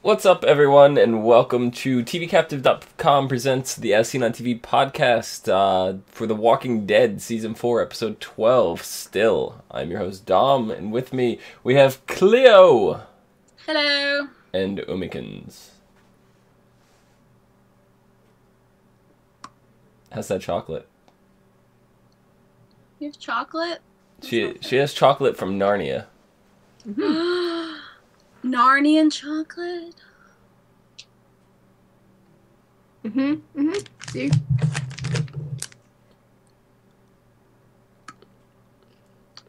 What's up, everyone, and welcome to TVCaptive.com presents the As Seen on TV podcast for The Walking Dead Season 4, Episode 12, Still. I'm your host, Dom, and with me we have Clio. Hello. And Omikins. How's that chocolate? You have chocolate? She has chocolate from Narnia. Narnian chocolate? See?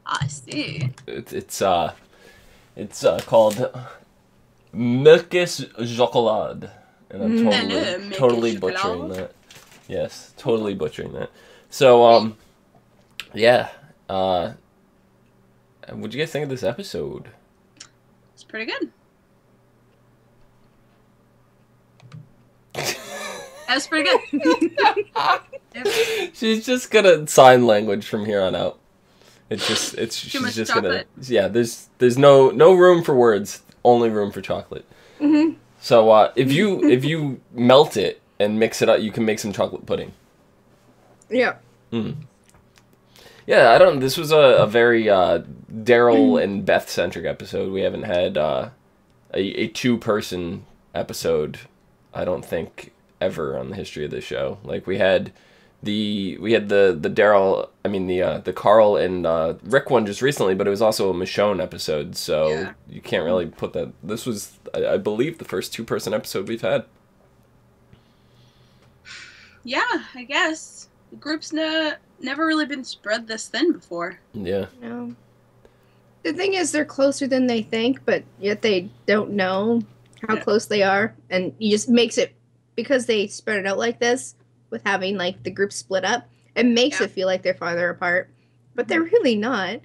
I see. It's called Milkis Chocolat. And I'm totally butchering that. Yes, totally butchering that. So, yeah. What'd you guys think of this episode? It's pretty good. That's pretty good. Yep. She's just gonna sign language from here on out. She's much just chocolate. gonna, there's no room for words, only room for chocolate. Mm-hmm. So, if you melt it and mix it up, you can make some chocolate pudding. Yeah. Yeah, this was a very Daryl and Beth centric episode. We haven't had a two-person episode, I don't think, ever on the history of this show. Like we had the Daryl, the Carl and Rick one just recently, but it was also a Michonne episode, so you can't really put that. This was, I believe, the first two-person episode we've had. Yeah, I guess. The group's never really been spread this thin before. Yeah. No. The thing is, they're closer than they think, but yet they don't know how close they are, and it just makes it, because they spread it out like this, with having like the group split up, it makes it feel like they're farther apart, but they're really not.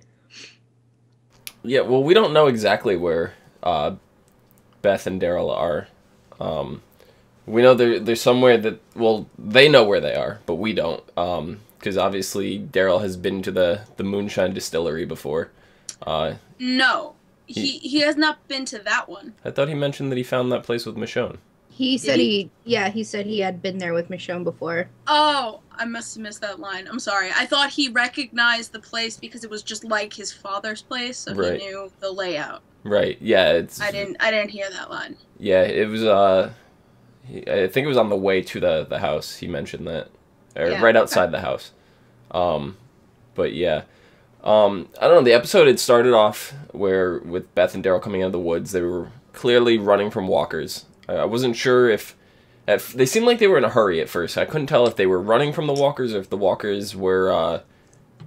Yeah, well, we don't know exactly where Beth and Daryl are. We know they're somewhere that, well, they know where they are, but we don't. Because obviously Daryl has been to the Moonshine Distillery before. No, he has not been to that one. I thought he mentioned that he found that place with Michonne. He said he said he had been there with Michonne before. Oh, I must have missed that line. I'm sorry. I thought he recognized the place because it was just like his father's place, so he knew the layout. Right. Yeah. I didn't hear that line. Yeah, it was. I think it was on the way to the house. He mentioned that, right outside the house. But yeah, I don't know. The episode had started off with Beth and Daryl coming out of the woods. They were clearly running from walkers. I wasn't sure if they seemed like they were in a hurry at first. I couldn't tell if they were running from the walkers or if the walkers were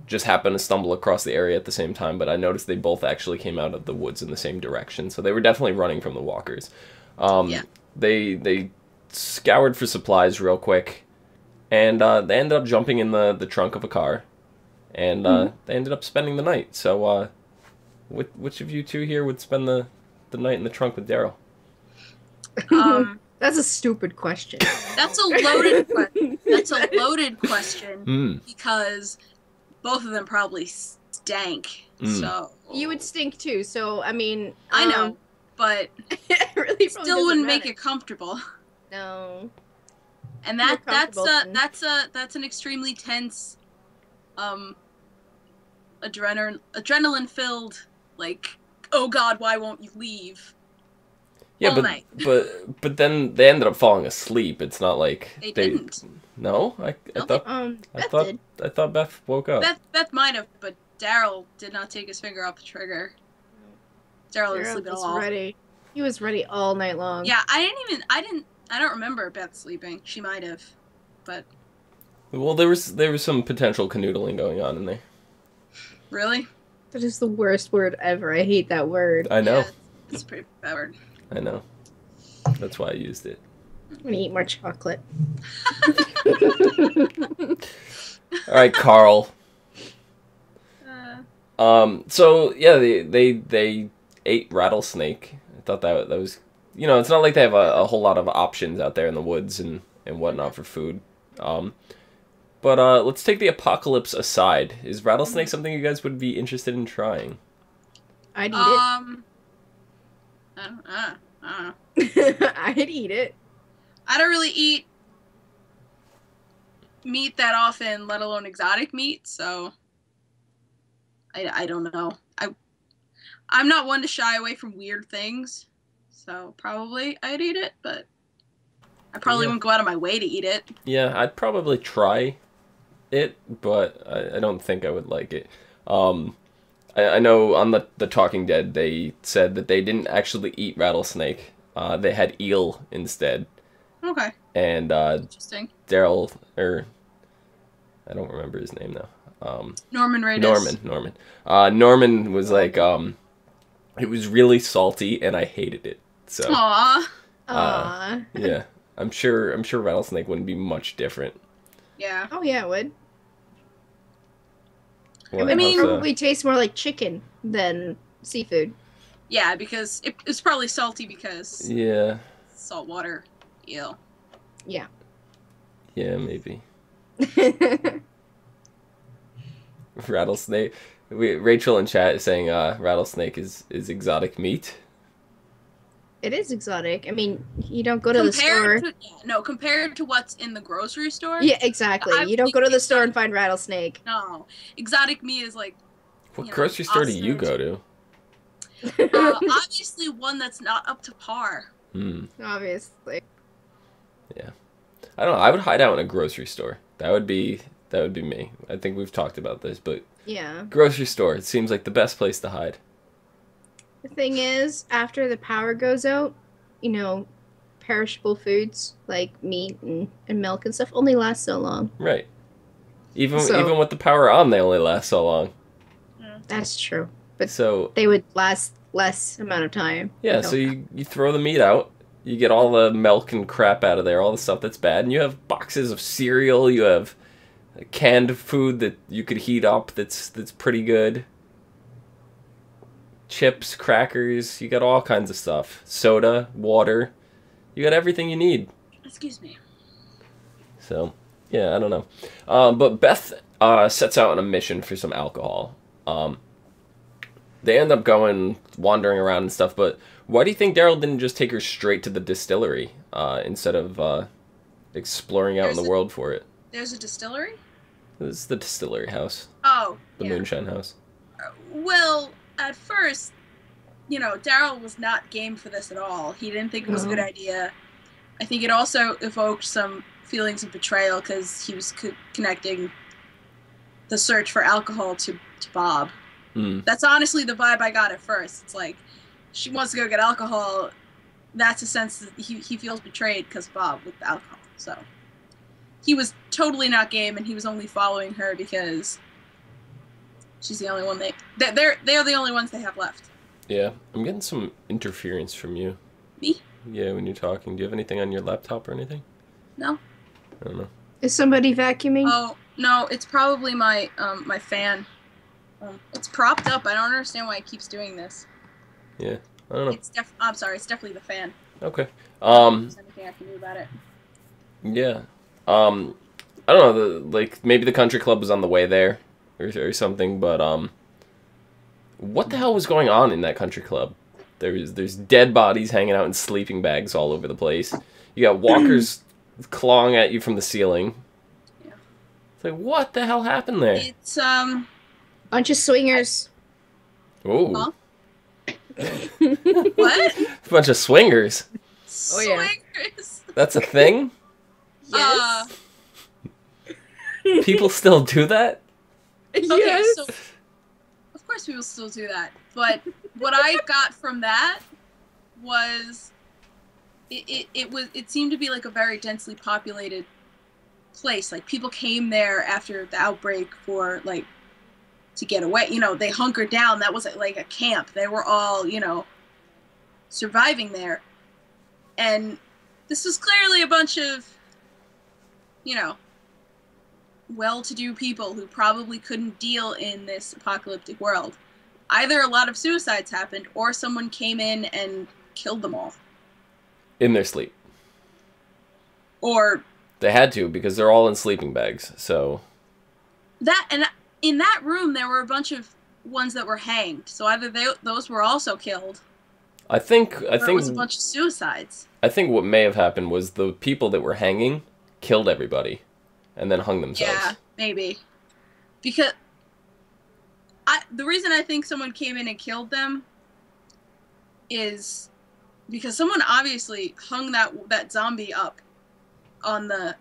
just happened to stumble across the area at the same time. But I noticed they both actually came out of the woods in the same direction, so they were definitely running from the walkers. They scoured for supplies real quick, and they ended up jumping in the trunk of a car, and they ended up spending the night. So, which of you two here would spend the night in the trunk with Daryl? That's a stupid question. That's a loaded question. That's a loaded question because both of them probably stank. So you would stink too. So I mean, I know, but it really still wouldn't make it comfortable. No. And that's an extremely tense, adrenaline filled, like, oh God, why won't you leave? Yeah, all night. but then they ended up falling asleep. It's not like they didn't. No, I thought Beth woke up. Beth might have, but Daryl did not take his finger off the trigger. Daryl didn't sleep at all. Ready. He was ready all night long. Yeah, I don't remember Beth sleeping. She might have, but. Well, there was some potential canoodling going on in there. Really? That is the worst word ever. I hate that word. I know. Yeah, it's a pretty bad word. I know. That's why I used it. I'm gonna eat more chocolate. All right, Carl. So yeah, they ate rattlesnake. I thought that was, it's not like they have a whole lot of options out there in the woods and whatnot for food. But let's take the apocalypse aside. Is rattlesnake something you guys would be interested in trying? I'd eat it. I don't know. I'd eat it. I don't really eat meat that often, let alone exotic meat, so I don't know. I'm not one to shy away from weird things, so probably I'd eat it, but I probably wouldn't go out of my way to eat it. Yeah, I'd probably try it, but I don't think I would like it. I know on the Talking Dead they said that they didn't actually eat rattlesnake. They had eel instead. Okay. And interesting. Daryl, or I don't remember his name now. Norman Reedus. Norman. Norman was like, it was really salty and I hated it. So. Aww. Yeah, I'm sure rattlesnake wouldn't be much different. Yeah. Oh yeah, it would. Well, I mean, probably tastes more like chicken than seafood. Yeah, because it's probably salty because saltwater eel. Yeah. Yeah, maybe. Rattlesnake. Rachel in chat is saying rattlesnake is exotic meat. It is exotic. I mean, you don't go to the store. Compared to what's in the grocery store. Yeah, exactly. You don't go to the store and find rattlesnake. No, exotic meat is like. What grocery store do you go to? Obviously, one that's not up to par. Obviously. Yeah, I don't know. I would hide out in a grocery store. That would be me. I think we've talked about this, but yeah, grocery store. It seems like the best place to hide. The thing is, after the power goes out, perishable foods like meat and milk and stuff only last so long. Right. Even with the power on, they only last so long. That's true. But so they would last less amount of time. Yeah, so you throw the meat out, you get all the milk and crap out of there, all the stuff that's bad, and you have boxes of cereal, you have canned food that you could heat up that's pretty good. Chips, crackers, you got all kinds of stuff. Soda, water. You got everything you need. Excuse me. So, yeah, I don't know. But Beth sets out on a mission for some alcohol. They end up wandering around and stuff, but why do you think Daryl didn't just take her straight to the distillery instead of exploring out in the world for it? There's a distillery? This is the distillery house. Oh, The moonshine house. Well, at first, Daryl was not game for this at all. He didn't think it was a good idea. I think it also evoked some feelings of betrayal because he was connecting the search for alcohol to Bob. That's honestly the vibe I got at first. It's like, she wants to go get alcohol. That's a sense that he feels betrayed because Bob with the alcohol. So he was totally not game, and he was only following her because she's the only one they're the only ones they have left. Yeah, I'm getting some interference from you. Me? Yeah, when you're talking. Do you have anything on your laptop or anything? No. I don't know. Is somebody vacuuming? Oh no, it's probably my my fan. It's propped up. I don't understand why it keeps doing this. Yeah, I don't know. I'm sorry. It's definitely the fan. Okay. There's anything I can do about it. Yeah. I don't know. Maybe the country club was on the way there, or something. But what the hell was going on in that country club? There's dead bodies hanging out in sleeping bags all over the place. You got walkers clawing at you from the ceiling. Yeah. It's like, what the hell happened there? It's bunch of swingers. Oh. Huh? What? A bunch of swingers. Oh yeah. Swingers. That's a thing? Yes. People still do that? Okay, Yes. so of course people still do that. But what I got from that was it seemed to be like a very densely populated place. Like people came there after the outbreak for to get away. They hunkered down. That was like a camp. They were all, surviving there. And this was clearly a bunch of, well-to-do people who probably couldn't deal in this apocalyptic world. Either a lot of suicides happened or someone came in and killed them all. In their sleep. Or... They had to, because they're all in sleeping bags, so... And in that room, there were a bunch of ones that were hanged. So either those were also killed. I think it was a bunch of suicides. I think what may have happened was the people that were hanging killed everybody, and then hung themselves. Yeah, maybe. Because the reason I think someone came in and killed them is because someone obviously hung that zombie up on the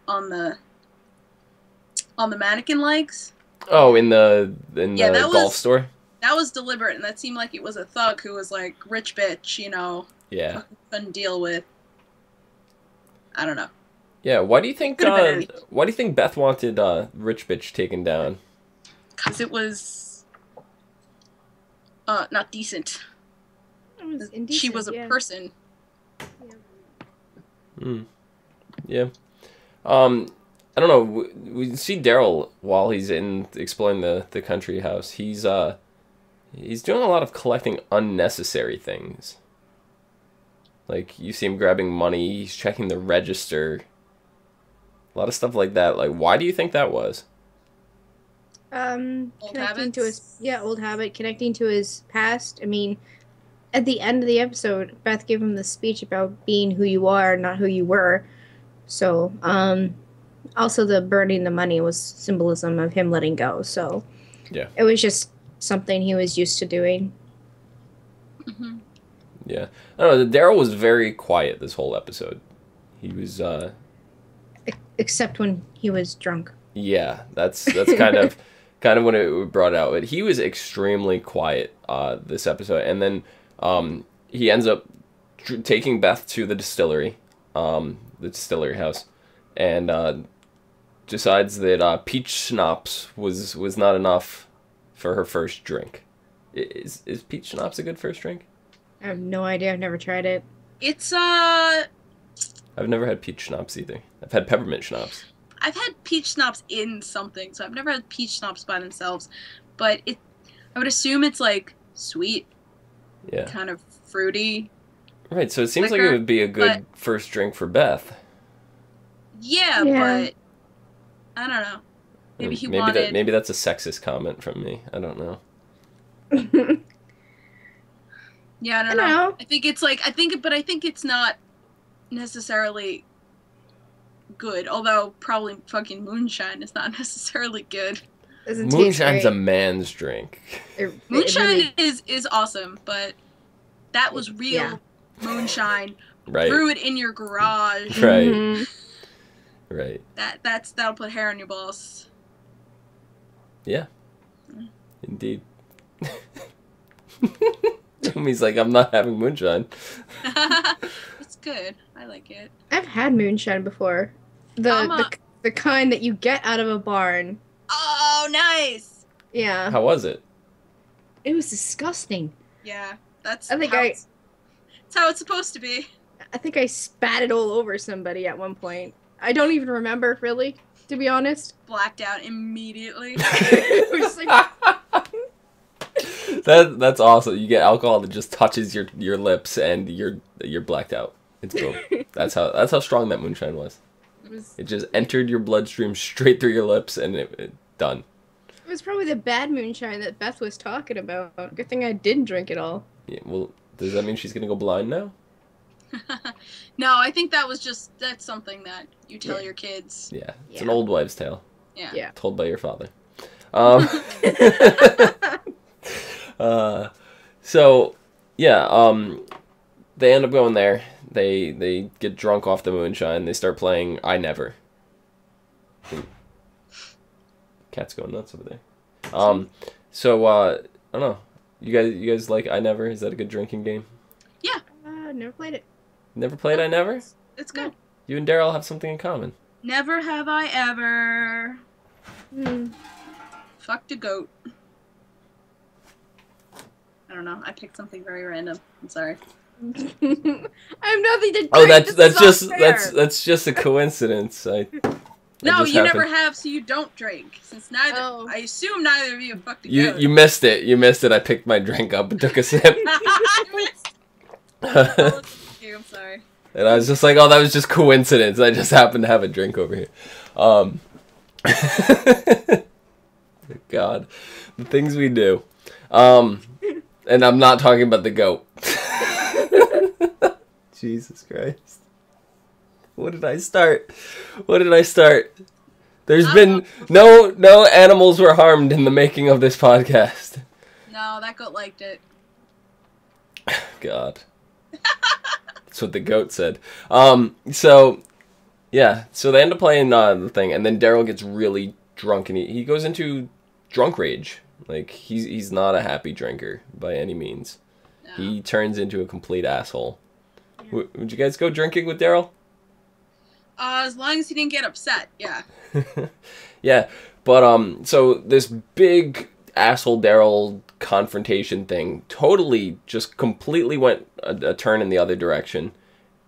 mannequin legs. Oh, in the golf store? That was deliberate, and that seemed like it was a thug who was like, rich bitch, you know. Yeah. Couldn't deal with. I don't know. Yeah, why do you think Beth wanted rich bitch taken down? Because it was not decent. It was indecent, she was a person. Yeah. I don't know. We see Daryl while he's exploring the country house. He's doing a lot of collecting unnecessary things. Like, you see him grabbing money. He's checking the register. A lot of stuff like that. Like, why do you think that was? Old Connecting habits? to his old habit, connecting to his past. I mean, at the end of the episode, Beth gave him the speech about being who you are, not who you were. So, also the burning the money was symbolism of him letting go. So, yeah, it was just something he was used to doing. Mm-hmm. Yeah, I don't know. Daryl was very quiet this whole episode. He was except when he was drunk. Yeah, that's kind of when it brought out. But he was extremely quiet this episode, and then he ends up taking Beth to the distillery house, and decides that peach schnapps was not enough for her first drink. Is peach schnapps a good first drink? I have no idea. I've never tried it. It's I've never had peach schnapps either. I've had peppermint schnapps. I've had peach schnapps in something, so I've never had peach schnapps by themselves. But I would assume it's like sweet, yeah, kind of fruity. Right. So it seems like it would be a good first drink for Beth. Yeah, but I don't know. Maybe that's a sexist comment from me. I don't know. Yeah, I don't know. I think it's not necessarily good. Although probably fucking moonshine is not necessarily good. Moonshine's a man's drink. Moonshine is awesome, but that was real moonshine. Right. Brew it in your garage. Right. Mm-hmm. Right. That'll put hair on your balls. Yeah. Indeed. Tommy's like, I'm not having moonshine. It's good. I like it. I've had moonshine before. The kind that you get out of a barn. Oh, nice. Yeah. How was it? It was disgusting. Yeah, that's how it's supposed to be. I think I spat it all over somebody at one point. I don't even remember, really, to be honest. Blacked out immediately. It was like... That's awesome. You get alcohol that just touches your lips and you're blacked out. It's boom. That's how strong that moonshine was. It just entered your bloodstream straight through your lips and it done. It was probably the bad moonshine that Beth was talking about. Good thing I didn't drink it all. Yeah, well, does that mean she's gonna go blind now? No, I think that's something that you tell your kids. Yeah, it's an old wives' tale. Yeah. Told by your father. So, yeah, they end up going there. They get drunk off the moonshine. They start playing I Never. Cat's going nuts over there. So, I don't know. You guys like I Never? Is that a good drinking game? Yeah. Never played it. Never played I Never? It's good. You and Daryl have something in common. Never have I ever. Fucked a goat. I don't know. I picked something very random. I'm sorry. I have nothing to do. Oh, that's just a coincidence. No, you never have, so you don't drink. Since I assume neither of you have fucked a goat. You missed it. You missed it. I picked my drink up and took a sip. I'm sorry. And I was just like, oh, that was just coincidence. I just happened to have a drink over here. God, the things we do. And I'm not talking about the goat. Jesus Christ. What did I start? There's been no animals were harmed in the making of this podcast. No, that goat liked it. God. That's what the goat said. So they end up playing the thing, and then Daryl gets really drunk, and he goes into drunk rage. Like, he's not a happy drinker by any means. No. He turns into a complete asshole. Yeah. Would you guys go drinking with Daryl? As long as he didn't get upset, yeah. Yeah, but so this big asshole Daryl confrontation thing totally just completely went a turn in the other direction.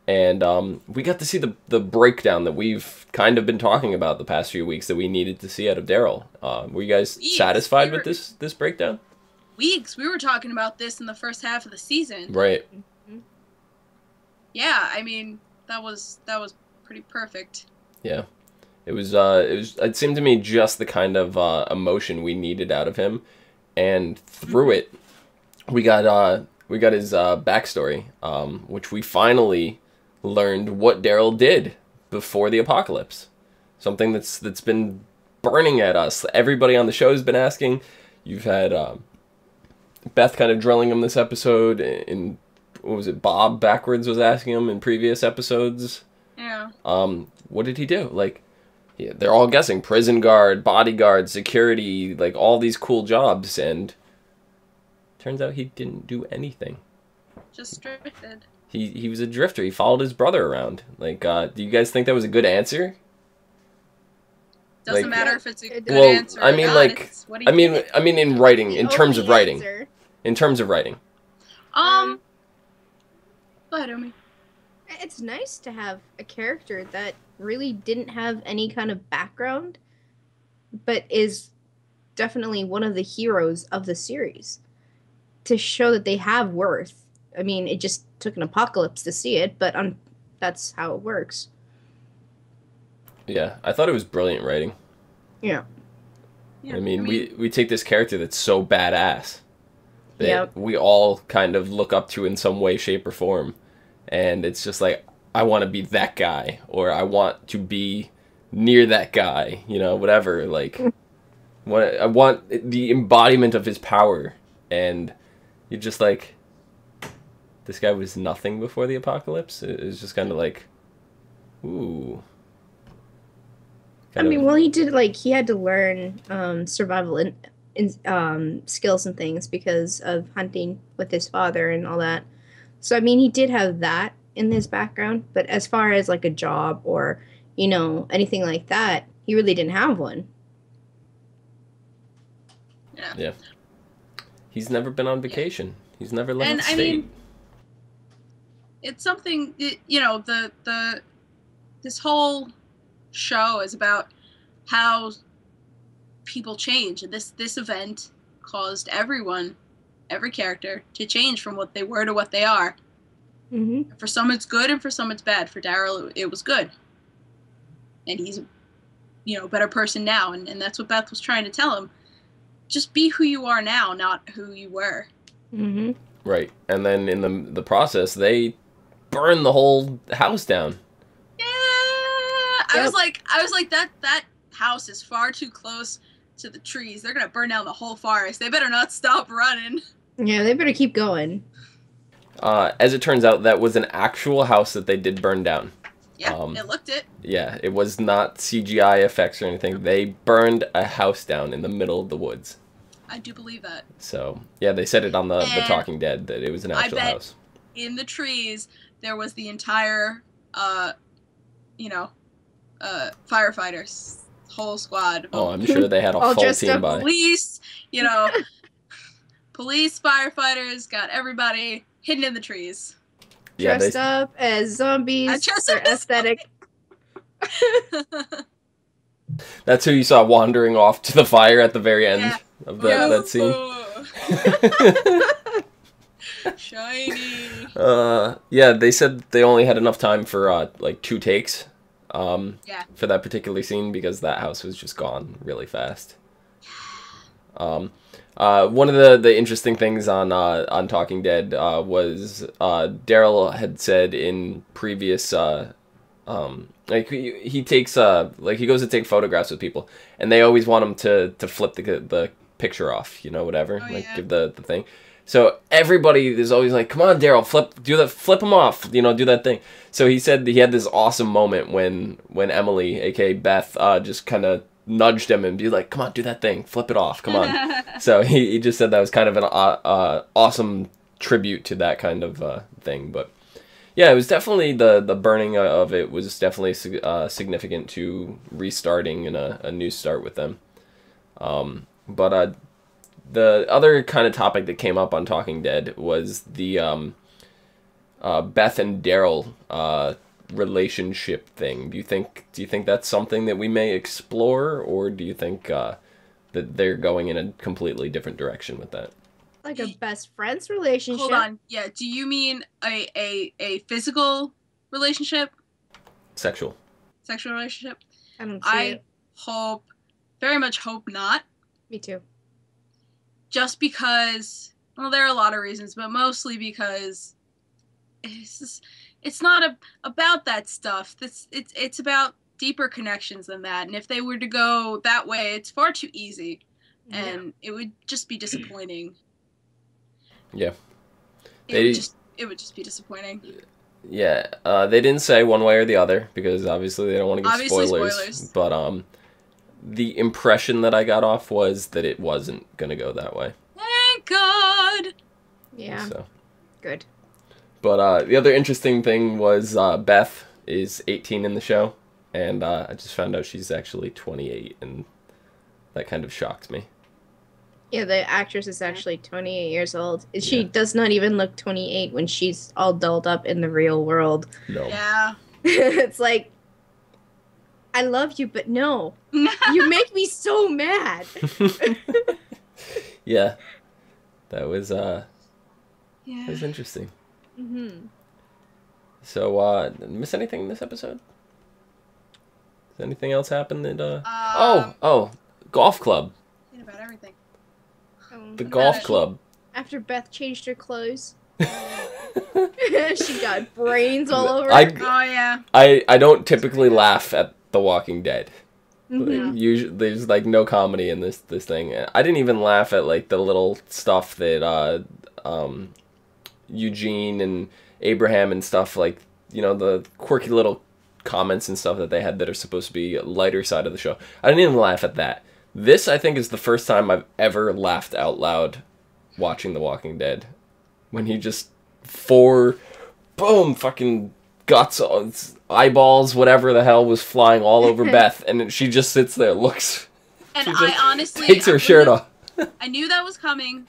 And we got to see the breakdown that we've kind of been talking about the past few weeks that we needed to see out of Daryl. Were you guys satisfied with this breakdown? Weeks. We were talking about this in the first half of the season. Right. Mm-hmm. Yeah, I mean, that was pretty perfect. Yeah. It seemed to me just the kind of emotion we needed out of him, and through it, we got his backstory, which we finally learned what Daryl did before the apocalypse. Something that's been burning at us. Everybody on the show has been asking. You've had Beth kind of drilling him this episode. In what was it? Bob backwards was asking him in previous episodes. Yeah. What did he do? Like, yeah, they're all guessing prison guard, bodyguard, security, like all these cool jobs, and turns out he didn't do anything. Just drifted. He was a drifter. He followed his brother around. Like, do you guys think that was a good answer? Doesn't matter if it's a good answer. I mean, I mean, in writing, in terms of writing. In terms of writing. Go ahead, Omi. It's nice to have a character that really didn't have any kind of background, but is definitely one of the heroes of the series. To show that they have worth. I mean, it just took an apocalypse to see it, but that's how it works. Yeah, I thought it was brilliant writing. Yeah. I mean, we take this character that's so badass that we all kind of look up to in some way, shape, or form. And it's just like, I want to be that guy, or I want to be near that guy, you know, whatever. Like, I want the embodiment of his power. And you're just like, this guy was nothing before the apocalypse. It's just kind of like, ooh. He did, like, he had to learn survival skills and things because of hunting with his father and all that. So, I mean, he did have that in his background, but as far as, like, a job or, you know, anything like that, he really didn't have one. Yeah. He's never been on vacation. He's never left the state. I mean, it's something, you know, this whole show is about how people change. And this event caused every character to change from what they were to what they are. Mm-hmm. For some it's good and for some it's bad. For Daryl it was good. And he's a better person now, and that's what Beth was trying to tell him. Just be who you are now, not who you were. Mm-hmm. Right. And then in the process they burn the whole house down. Yeah. I was like that house is far too close to the trees. They're gonna burn down the whole forest. They better not stop running. Yeah, they better keep going. As it turns out, that was an actual house that they did burn down. Yeah, it looked it. Yeah, it was not CGI effects or anything. They burned a house down in the middle of the woods. I do believe that. So, yeah, they said it on the Talking Dead that it was an actual house. In the trees, there was the entire, firefighters, whole squad. Oh, I'm sure they had a full team by. Police, police, firefighters, got everybody hidden in the trees. Yeah, dressed up as zombies. They're aesthetic. That's who you saw wandering off to the fire at the very end of that scene. Shiny. Yeah, they said they only had enough time for like 2 takes. For that particular scene because that house was just gone really fast. One of the interesting things on Talking Dead was Daryl had said in previous like he takes like he goes to take photographs with people, and they always want him to flip the picture off, you know, whatever, give the thing. So everybody is always like, "Come on, Daryl, flip him off, you know, do that thing." So he said he had this awesome moment when Emily, aka Beth, just kind of nudged him and be like, "Come on, do that thing, flip it off, come on." So he just said that was kind of an awesome tribute to that kind of thing. But yeah, it was definitely the burning of it was definitely significant to restarting and a new start with them. But the other kind of topic that came up on Talking Dead was the Beth and Daryl relationship thing. Do you think that's something that we may explore, or do you think that they're going in a completely different direction with that? Like a best friends relationship. Hold on. Yeah. Do you mean a physical relationship? Sexual relationship? I don't see it. Very much hope not. Me too. Just because, well, there are a lot of reasons, but mostly because it's not about that stuff. It's about deeper connections than that. And if they were to go that way, it's far too easy, and it would just be disappointing. Yeah, it would just be disappointing. Yeah, they didn't say one way or the other because obviously they don't want to give spoilers. But the impression that I got off was that it wasn't gonna go that way. Thank God. Yeah. So good. But the other interesting thing was Beth is 18 in the show, and I just found out she's actually 28, and that kind of shocked me. Yeah, the actress is actually 28 years old. She does not even look 28 when she's all dolled up in the real world. No. Yeah. It's like, I love you, but no. You make me so mad. Yeah. That was that was interesting. Mm-hmm. So, miss anything in this episode? Does anything else happen that, golf club. About everything. The golf club. After Beth changed her clothes. She got brains all over her. I don't typically laugh at The Walking Dead. Mm-hmm. Like, usually, there's like no comedy in this thing. I didn't even laugh at like the little stuff that Eugene and Abraham and stuff, like, you know, the quirky little comments and stuff that they had that are supposed to be a lighter side of the show. I didn't even laugh at that. This, I think, is the first time I've ever laughed out loud watching The Walking Dead. When he just fucking guts, eyeballs, whatever the hell was flying all over Beth, and she just sits there, looks. And I honestly takes her shirt off. I knew that was coming,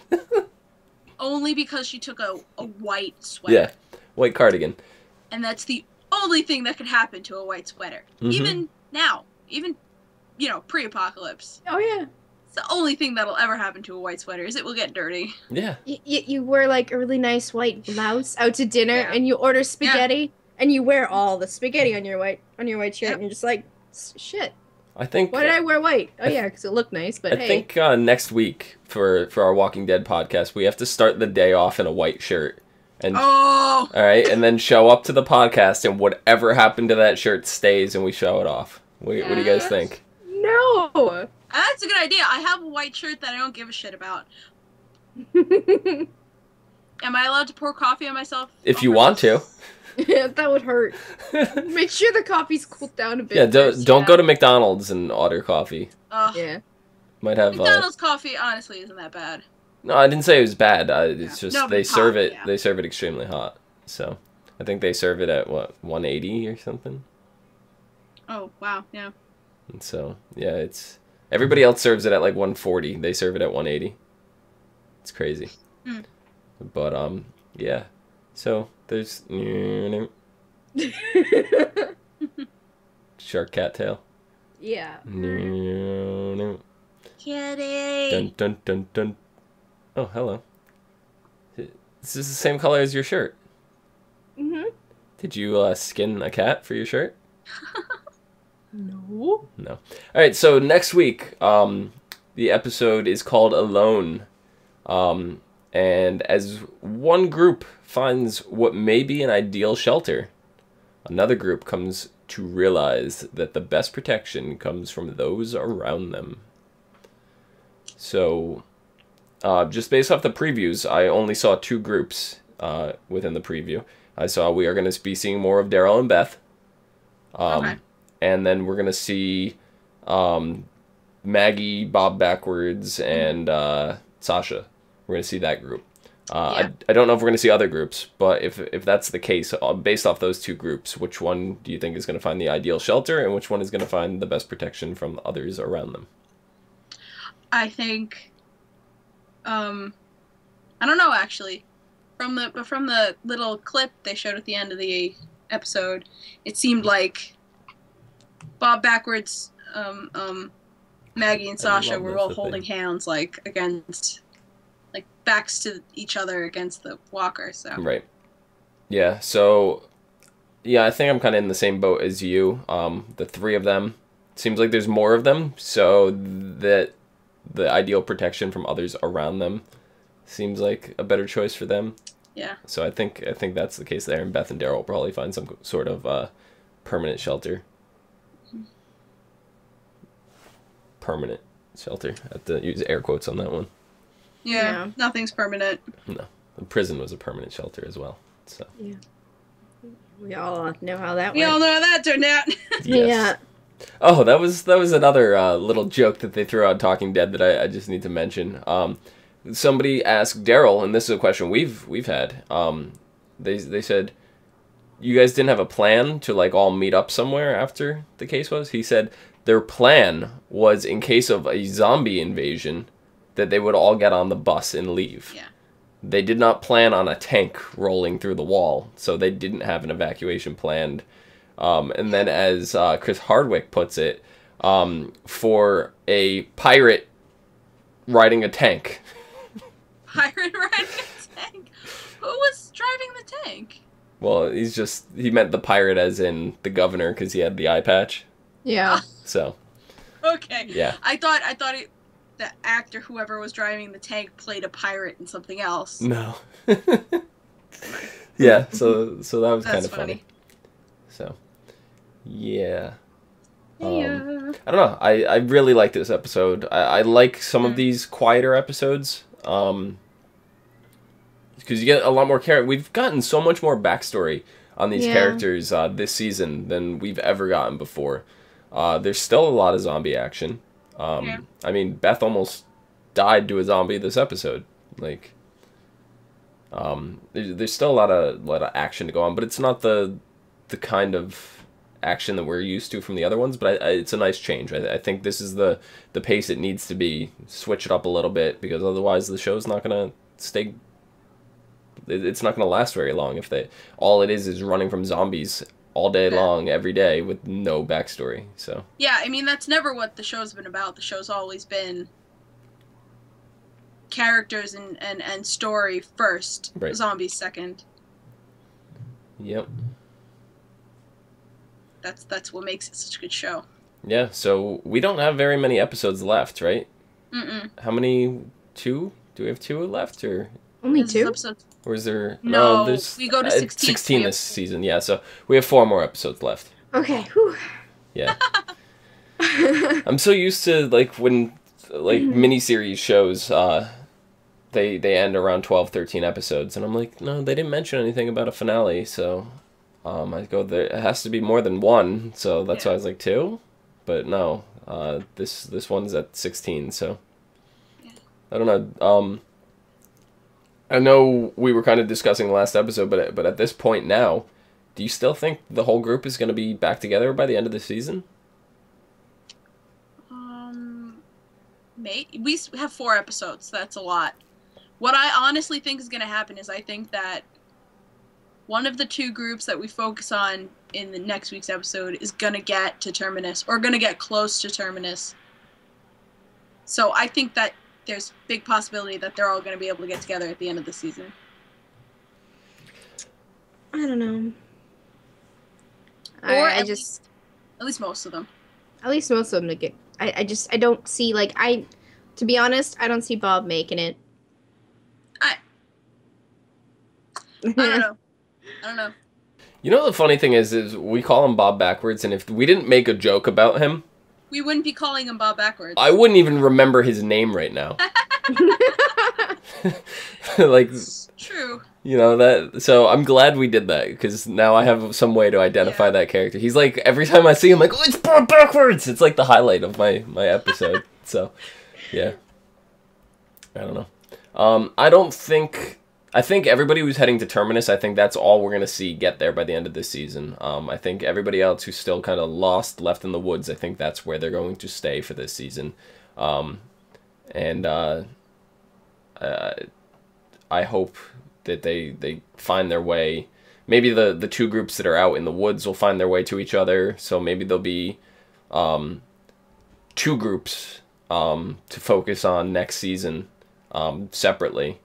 only because she took a white sweater. Yeah, white cardigan. And that's the only thing that could happen to a white sweater. Mm-hmm. Even now, you know, pre-apocalypse. Oh, yeah. It's the only thing that'll ever happen to a white sweater is it will get dirty. Yeah. You wear, like, a really nice white blouse out to dinner, and you order spaghetti, and you wear all the spaghetti on your white shirt, and you're just like, shit. I think. Why did I wear white? Oh, yeah, because it looked nice, but I think next week, for our Walking Dead podcast, we have to start the day off in a white shirt. And, all right, and then show up to the podcast, and whatever happened to that shirt stays, and we show it off. What do you guys think? No. That's a good idea. I have a white shirt that I don't give a shit about. Am I allowed to pour coffee on myself? If you want to. Yeah, that would hurt. Make sure the coffee's cooled down a bit. Yeah, don't go to McDonald's and order coffee. Yeah. Might have McDonald's coffee honestly isn't that bad. No, I didn't say it was bad. It's just they serve it. They serve it extremely hot. So I think they serve it at 180 or something. Oh wow, yeah. And so yeah, it's everybody else serves it at like 140. They serve it at 180. It's crazy. But yeah. So there's shark cattail. Yeah. Kitty. Dun dun dun dun. Oh, hello. This is the same color as your shirt. Mhm. Did you skin a cat for your shirt? No. No. All right. So next week, the episode is called "Alone," And as one group finds what may be an ideal shelter, another group comes to realize that the best protection comes from those around them. So, just based off the previews, I only saw 2 groups within the preview. I saw we are going to be seeing more of Daryl and Beth. Okay. And then we're going to see Maggie, Bob Backwards, and Sasha. We're going to see that group. I don't know if we're going to see other groups, but if that's the case, based off those 2 groups, which one do you think is going to find the ideal shelter, and which one is going to find the best protection from others around them? I think, I don't know actually. From the little clip they showed at the end of the episode, it seemed like Bob Backwards, Maggie and Sasha were all holding hands, like against, like backs to each other against the walker. So right, yeah. So yeah, I think I'm kind of in the same boat as you. The 3 of them, seems like there's more of them, so that the ideal protection from others around them seems like a better choice for them. Yeah. So I think that's the case there, and Beth and Daryl will probably find some sort of permanent shelter. Permanent shelter. I have to use air quotes on that one. Yeah. Nothing's permanent. No, the prison was a permanent shelter as well. So. Yeah. We all know how that went. We all know how that turned out. Yes. Yeah. Oh, that was another little joke that they threw out Talking Dead that I just need to mention. Somebody asked Daryl, and this is a question we've had. They said, you guys didn't have a plan to like all meet up somewhere after the case was? He said their plan was, in case of a zombie invasion, that they would all get on the bus and leave. Yeah. They did not plan on a tank rolling through the wall, so they didn't have an evacuation planned. And then, as Chris Hardwick puts it, for a pirate riding a tank. Pirate riding a tank? Who was driving the tank? Well, he meant the pirate as in the governor, because he had the eye patch. Yeah. So. Okay. Yeah. I thought the actor, whoever was driving the tank, played a pirate in something else. No. Yeah, so that was kind of funny. So, yeah. Yeah. I don't know. I really like this episode. I like some of these quieter episodes. Because you get a lot more character. We've gotten so much more backstory on these characters this season than we've ever gotten before. There's still a lot of zombie action. I mean, Beth almost died to a zombie this episode. Like, there's still a lot of action to go on, but it's not the kind of action that we're used to from the other ones. But it's a nice change. I think this is the pace it needs to be. Switch it up a little bit, because otherwise the show's not gonna stay. It's not gonna last very long if all it is running from zombies all day long, every day, with no backstory. So yeah, I mean, that's never what the show's been about. The show's always been characters and story first, right. Zombies second. Yep. That's what makes it such a good show. Yeah, so we don't have very many episodes left, right? Mm-mm. How many? 2? Do we have 2 left, or only 2? Or is there? No, there's, we go to 16. 16 this season, yeah. So we have 4 more episodes left. Okay. Whew. Yeah. I'm so used to when miniseries shows they end around 12, 13 episodes, and I'm like, no, they didn't mention anything about a finale, so I go there. It has to be more than 1, so that's why I was like 2, but no, this one's at 16, so I don't know. I know we were kind of discussing the last episode, but at this point now, do you still think the whole group is going to be back together by the end of the season? We have 4 episodes. So that's a lot. What I honestly think is going to happen is I think that one of the 2 groups that we focus on in the next week's episode is going to get to Terminus, or going to get close to Terminus. So I think that there's big possibility that they're all going to be able to get together at the end of the season. I don't know. Or at least most of them. At least most of them to get. I don't see, to be honest, I don't see Bob making it. I don't know. I don't know. You know the funny thing is we call him Bob backwards, and if we didn't make a joke about him, we wouldn't be calling him Bob backwards. I wouldn't even remember his name right now. Like, it's true. You know that. So I'm glad we did that because now I have some way to identify that character. He's like every time I see him, like, oh, it's Bob backwards. It's like the highlight of my episode. So, yeah. I don't know. I think everybody who's heading to Terminus, I think that's all we're going to see get there by the end of this season. I think everybody else who's still kind of lost, left in the woods, I think that's where they're going to stay for this season. I hope that they find their way. Maybe the two groups that are out in the woods will find their way to each other. So maybe there'll be two groups to focus on next season separately.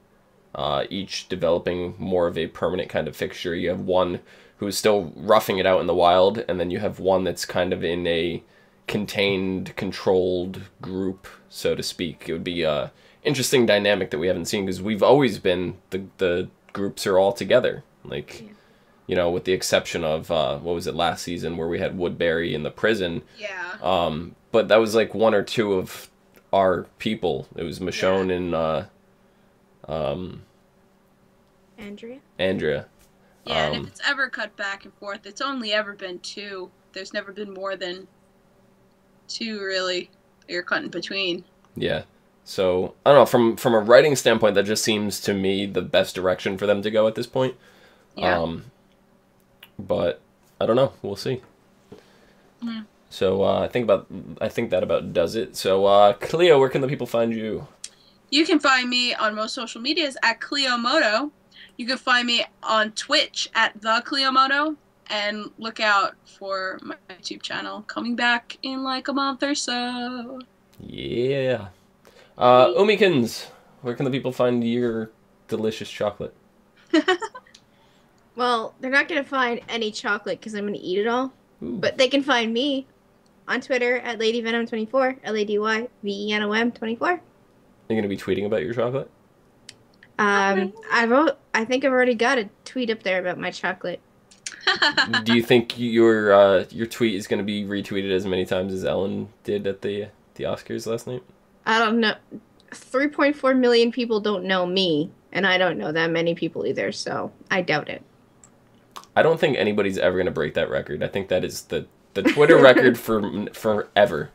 Each developing more of a permanent kind of fixture. You have one who's still roughing it out in the wild, and then you have one that's kind of in a contained, controlled group, so to speak. It would be a interesting dynamic that we haven't seen, because we've always been the groups are all together. Like, you know, with the exception of what was it last season where we had Woodbury in the prison. Yeah. But that was like one or two of our people. It was Michonne and Andrea. Yeah, and if it's ever cut back and forth, it's only ever been two. There's never been more than two, really. You're cut in between. Yeah. So, I don't know, from a writing standpoint, that just seems to me the best direction for them to go at this point. Yeah. But I don't know. We'll see. Mm. So, I think that about does it. So, Clio, where can the people find you? You can find me on most social medias at Cliomoto. You can find me on Twitch at the Cliomoto, and look out for my YouTube channel coming back in like a month or so. Yeah. Omikins, where can the people find your delicious chocolate? Well, they're not going to find any chocolate because I'm going to eat it all. Ooh. But they can find me on Twitter at LadyVenom24, LadyVenom24. Are you going to be tweeting about your chocolate? I think I've already got a tweet up there about my chocolate. Do you think your tweet is going to be retweeted as many times as Ellen did at the Oscars last night? I don't know. 3.4 million people don't know me, and I don't know that many people either, so I doubt it. I don't think anybody's ever going to break that record. I think that is the Twitter record for forever.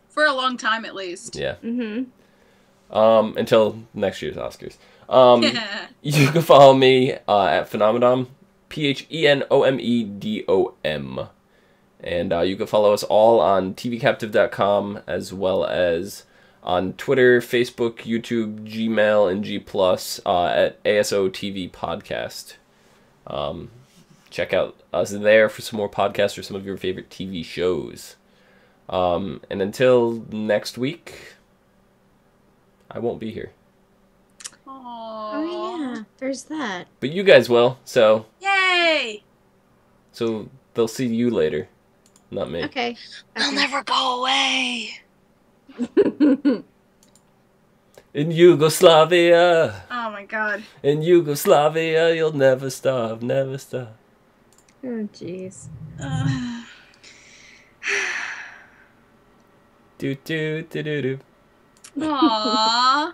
For a long time, at least. Yeah. Mm-hmm. Until next year's Oscars. You can follow me at Phenomenon, PHENOMEDOM. And you can follow us all on tvcaptive.com, as well as on Twitter, Facebook, YouTube, Gmail, and G+, at ASOTV Podcast. Check out us there for some more podcasts or some of your favorite TV shows. And until next week, I won't be here. Aww. Oh, yeah. There's that. But you guys will, so... Yay! So they'll see you later. Not me. Okay. They'll never go away. In Yugoslavia. Oh my god. In Yugoslavia, you'll never starve, never starve. Oh, jeez. Do do do do do. Aww.